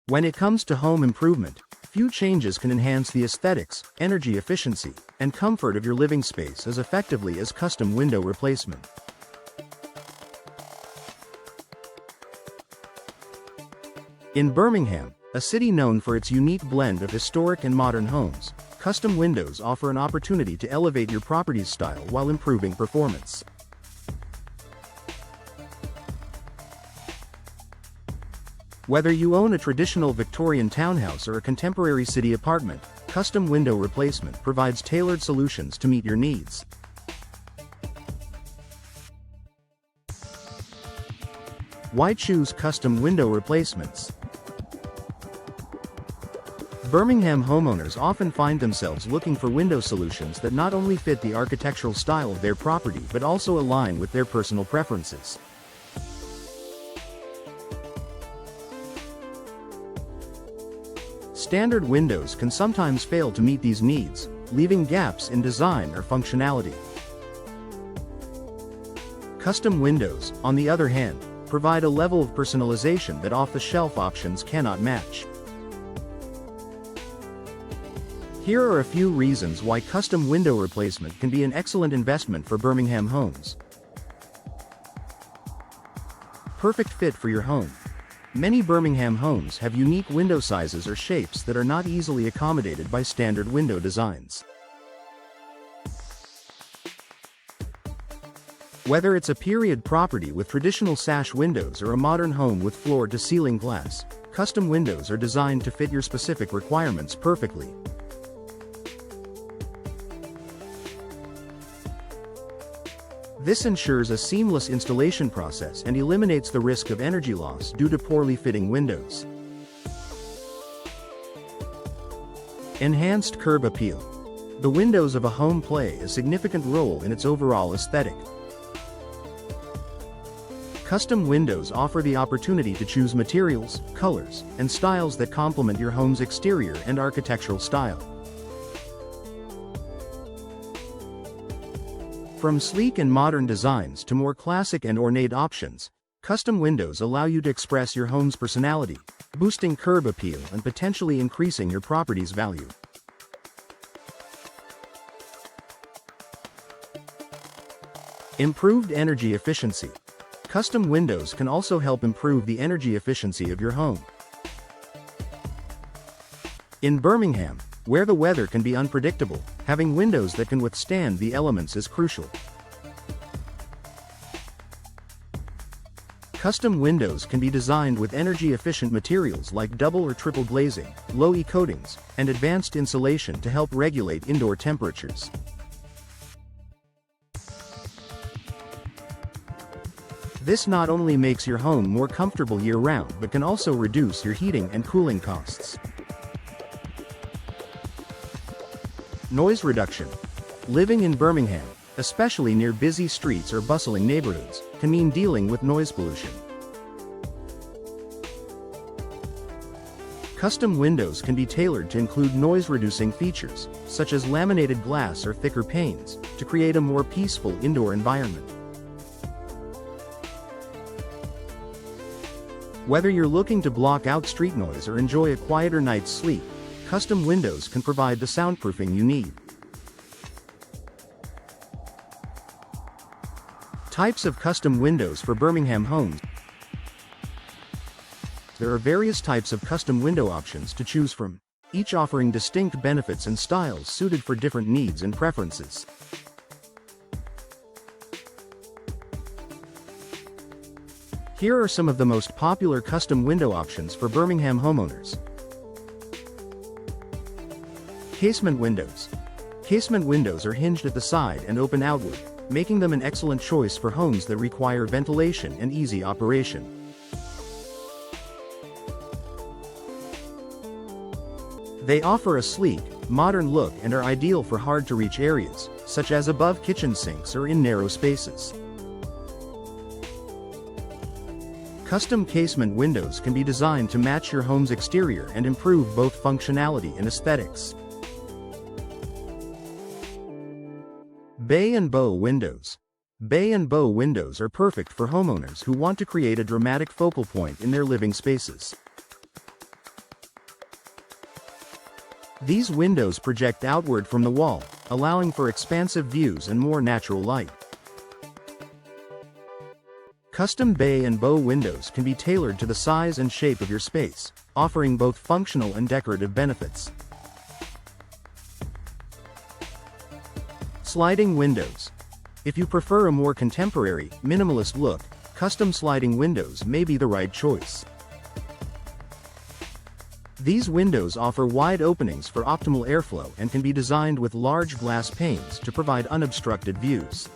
When it comes to home improvement, few changes can enhance the aesthetics, energy efficiency, and comfort of your living space as effectively as custom window replacement. In Birmingham, a city known for its unique blend of historic and modern homes, custom windows offer an opportunity to elevate your property's style while improving performance. Whether you own a traditional Victorian townhouse or a contemporary city apartment, custom window replacement provides tailored solutions to meet your needs. Why choose custom window replacements? Birmingham homeowners often find themselves looking for window solutions that not only fit the architectural style of their property but also align with their personal preferences. Standard windows can sometimes fail to meet these needs, leaving gaps in design or functionality. Custom windows, on the other hand, provide a level of personalization that off-the-shelf options cannot match. Here are a few reasons why custom window replacement can be an excellent investment for Birmingham homes. Perfect fit for your home. Many Birmingham homes have unique window sizes or shapes that are not easily accommodated by standard window designs. Whether it's a period property with traditional sash windows or a modern home with floor-to-ceiling glass, custom windows are designed to fit your specific requirements perfectly. This ensures a seamless installation process and eliminates the risk of energy loss due to poorly fitting windows. Enhanced curb appeal. The windows of a home play a significant role in its overall aesthetic. Custom windows offer the opportunity to choose materials, colors, and styles that complement your home's exterior and architectural style. From sleek and modern designs to more classic and ornate options, custom windows allow you to express your home's personality, boosting curb appeal and potentially increasing your property's value. Improved energy efficiency. Custom windows can also help improve the energy efficiency of your home. In Birmingham, where the weather can be unpredictable, having windows that can withstand the elements is crucial. Custom windows can be designed with energy-efficient materials like double or triple glazing, low-E coatings, and advanced insulation to help regulate indoor temperatures. This not only makes your home more comfortable year-round but can also reduce your heating and cooling costs. Noise reduction. Living in Birmingham, especially near busy streets or bustling neighborhoods, can mean dealing with noise pollution. Custom windows can be tailored to include noise-reducing features, such as laminated glass or thicker panes, to create a more peaceful indoor environment. Whether you're looking to block out street noise or enjoy a quieter night's sleep, custom windows can provide the soundproofing you need. Types of custom windows for Birmingham homes. There are various types of custom window options to choose from, each offering distinct benefits and styles suited for different needs and preferences. Here are some of the most popular custom window options for Birmingham homeowners. Casement windows. Casement windows are hinged at the side and open outward, making them an excellent choice for homes that require ventilation and easy operation. They offer a sleek, modern look and are ideal for hard-to-reach areas, such as above kitchen sinks or in narrow spaces. Custom casement windows can be designed to match your home's exterior and improve both functionality and aesthetics. Bay and bow windows. Bay and bow windows are perfect for homeowners who want to create a dramatic focal point in their living spaces. These windows project outward from the wall, allowing for expansive views and more natural light. Custom bay and bow windows can be tailored to the size and shape of your space, offering both functional and decorative benefits. Sliding windows. If you prefer a more contemporary, minimalist look, custom sliding windows may be the right choice. These windows offer wide openings for optimal airflow and can be designed with large glass panes to provide unobstructed views.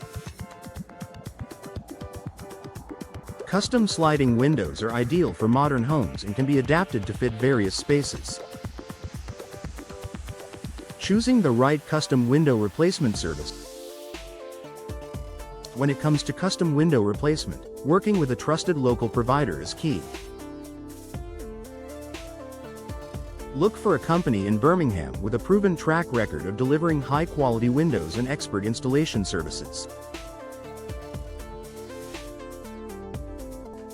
Custom sliding windows are ideal for modern homes and can be adapted to fit various spaces. Choosing the right custom window replacement service. When it comes to custom window replacement, working with a trusted local provider is key. Look for a company in Birmingham with a proven track record of delivering high-quality windows and expert installation services.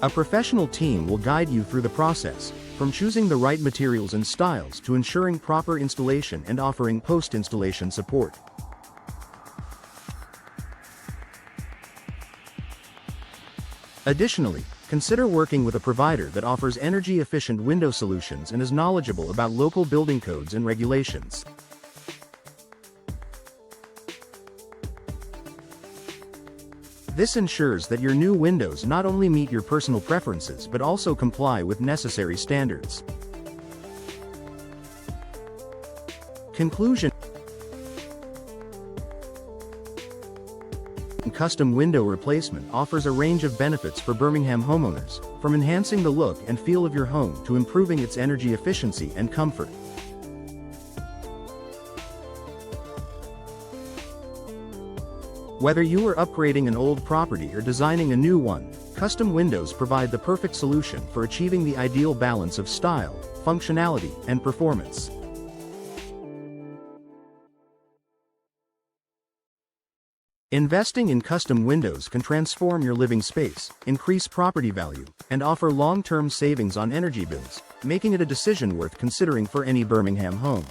A professional team will guide you through the process, from choosing the right materials and styles to ensuring proper installation and offering post-installation support. Additionally, consider working with a provider that offers energy-efficient window solutions and is knowledgeable about local building codes and regulations. This ensures that your new windows not only meet your personal preferences but also comply with necessary standards. Conclusion. Custom window replacement offers a range of benefits for Birmingham homeowners, from enhancing the look and feel of your home to improving its energy efficiency and comfort. Whether you are upgrading an old property or designing a new one, custom windows provide the perfect solution for achieving the ideal balance of style, functionality, and performance. Investing in custom windows can transform your living space, increase property value, and offer long-term savings on energy bills, making it a decision worth considering for any Birmingham home.